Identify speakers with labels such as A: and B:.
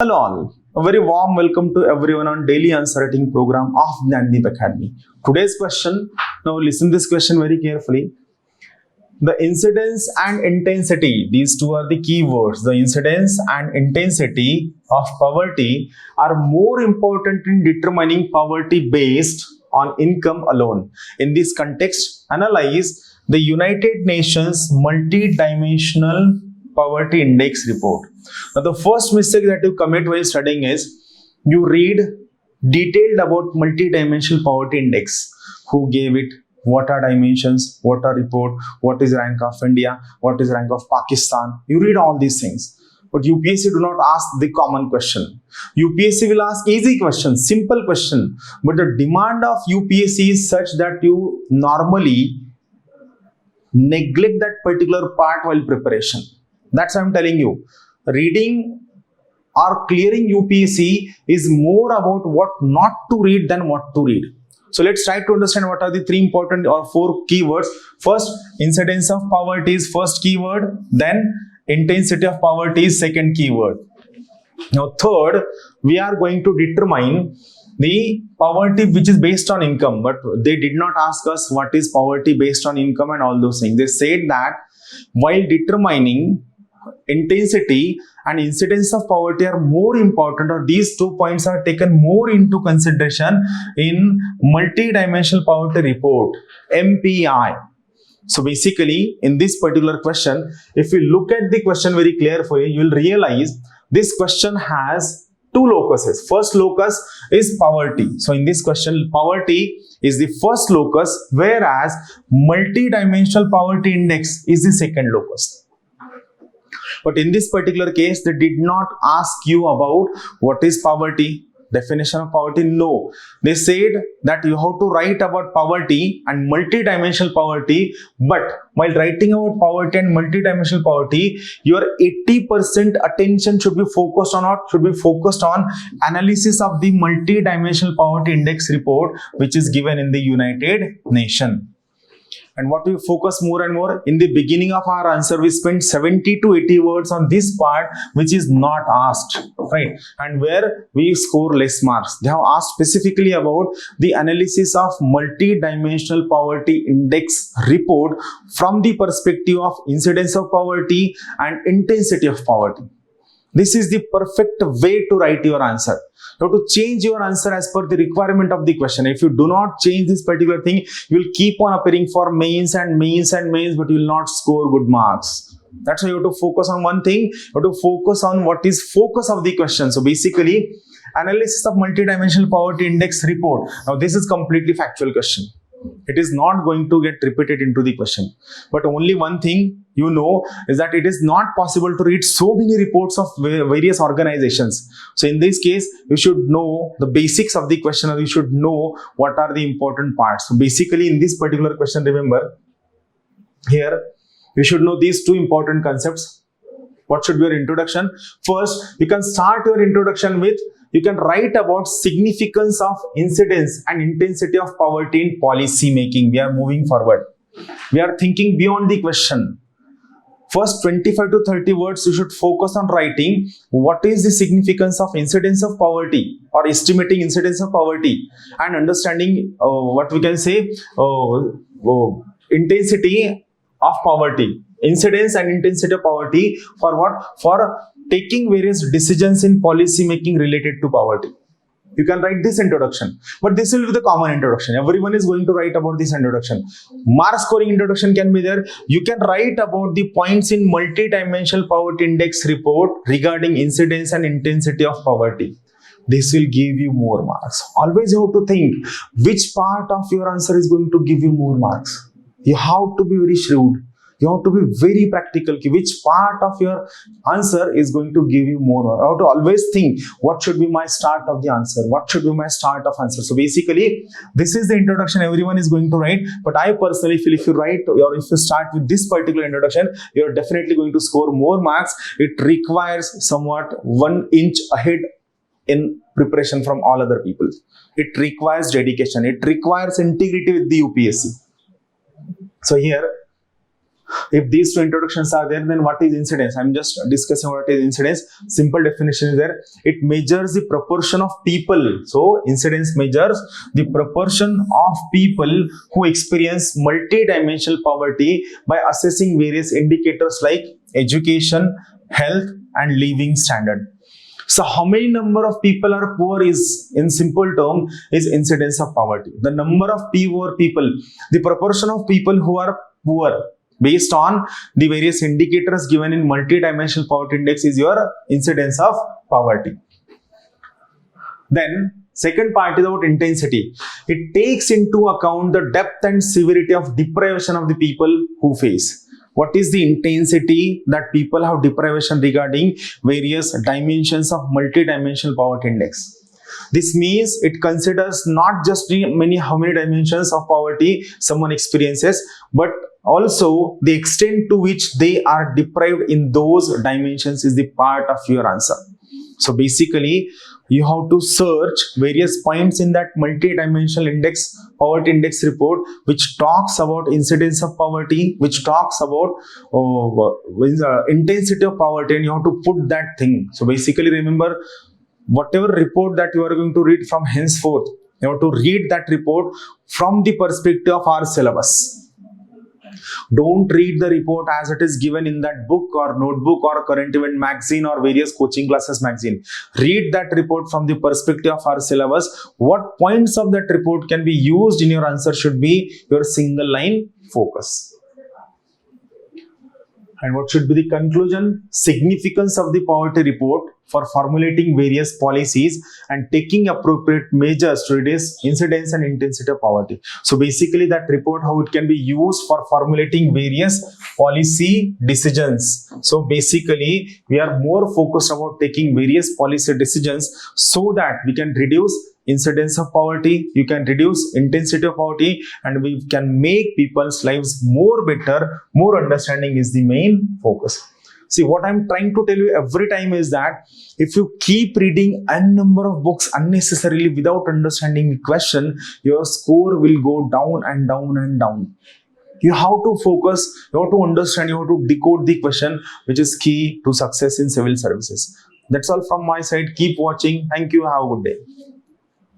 A: Hello all, a very warm welcome to everyone on daily answer writing program of Gnanadeep Academy. Today's question, now listen this question very carefully. The incidence and intensity, these two are the key words. The incidence and intensity of poverty are more important in determining poverty based on income alone. In this context, analyze the United Nations multi-dimensional poverty index report. Now, the first mistake that you commit while studying is you read detailed about multi-dimensional poverty index. Who gave it? What are dimensions? What are report? What is rank of India? What is rank of Pakistan? You read all these things. But UPSC do not ask the common question. UPSC will ask easy question, simple question. But the demand of UPSC is such that you normally neglect that particular part while preparation. That's why I'm telling you. Reading or clearing UPSC is more about what not to read than what to read. So let's try to understand what are the three important or four keywords. First, incidence of poverty is first keyword. Then intensity of poverty is second keyword. Now third, we are going to determine the poverty which is based on income. But they did not ask us what is poverty based on income and all those things. They said that while determining intensity and incidence of poverty are more important, or these 2 points are taken more into consideration in multi-dimensional poverty report, MPI. So basically in this particular question, if you look at the question very carefully, you will realize this question has two locuses. First locus is poverty. So in this question, poverty is the first locus, whereas multi-dimensional poverty index is the second locus. But in this particular case, they did not ask you about what is poverty, definition of poverty. No, they said that you have to write about poverty and multi-dimensional poverty. But while writing about poverty and multi-dimensional poverty, your 80% attention should be focused on what? Should be focused on analysis of the multi-dimensional poverty index report, which is given in the United Nations. And what we focus more and more, in the beginning of our answer, we spent 70 to 80 words on this part, which is not asked, right? And where we score less marks. They have asked specifically about the analysis of multi-dimensional poverty index report from the perspective of incidence of poverty and intensity of poverty. This is the perfect way to write your answer. You have to change your answer as per the requirement of the question. If you do not change this particular thing, you will keep on appearing for mains and mains and mains, but you will not score good marks. That's why you have to focus on one thing. You have to focus on what is focus of the question. So basically, analysis of multidimensional poverty index report. Now this is completely factual question. It is not going to get repeated into the question. But only one thing you know is that it is not possible to read so many reports of various organizations. So in this case, you should know the basics of the question, or you should know what are the important parts. So basically in this particular question, remember, here you should know these two important concepts. What should be your introduction? First, you can start your introduction with, you can write about significance of incidence and intensity of poverty in policy making. We are moving forward. We are thinking beyond the question. First 25 to 30 words, you should focus on writing what is the significance of incidence of poverty, or estimating incidence of poverty, and understanding what we can say intensity of poverty. Incidence and intensity of poverty for what? For taking various decisions in policy making related to poverty. You can write this introduction, but this will be the common introduction. Everyone is going to write about this introduction. Mark scoring introduction can be there. You can write about the points in multi-dimensional poverty index report regarding incidence and intensity of poverty. This will give you more marks. Always you have to think which part of your answer is going to give you more marks. You have to be very shrewd. You have to be very practical. Which part of your answer is going to give you more? You have to always think, what should be my start of the answer? What should be my start of answer? So basically, this is the introduction everyone is going to write. But I personally feel if you write, or if you start with this particular introduction, you're definitely going to score more marks. It requires somewhat 1 inch ahead in preparation from all other people. It requires dedication. It requires integrity with the UPSC. So here, If these two introductions are there, then what is incidence? I'm just discussing what is incidence. Simple definition is there. It measures the proportion of people. So incidence measures the proportion of people who experience multi-dimensional poverty by assessing various indicators like education, health, and living standard. So how many number of people are poor is, in simple term, is incidence of poverty. The number of poor people, the proportion of people who are poor based on the various indicators given in multi-dimensional poverty index is your incidence of poverty. Then second part is about intensity. It takes into account the depth and severity of deprivation of the people who face. What is the intensity that people have deprivation regarding various dimensions of multi-dimensional poverty index? This means it considers not just how many dimensions of poverty someone experiences, but also the extent to which they are deprived in those dimensions is the part of your answer. So basically, you have to search various points in that multi-dimensional index, poverty index report, which talks about incidence of poverty, which talks about intensity of poverty, and you have to put that thing. So basically, remember, whatever report that you are going to read from henceforth, you have to read that report from the perspective of our syllabus. Don't read the report as it is given in that book or notebook or current event magazine or various coaching classes magazine. Read that report from the perspective of our syllabus. What points of that report can be used in your answer should be your single line focus. And what should be the conclusion? Significance of the poverty report for formulating various policies and taking appropriate measures to reduce incidence and intensity of poverty. So basically that report, how it can be used for formulating various policy decisions. So basically we are more focused about taking various policy decisions so that we can reduce incidence of poverty, you can reduce intensity of poverty, and we can make people's lives more better, more understanding is the main focus. See, what I'm trying to tell you every time is that if you keep reading n number of books unnecessarily without understanding the question, your score will go down and down and down. You have to focus, you have to understand, you have to decode the question, which is key to success in civil services. That's all from my side. Keep watching. Thank you. Have a good day.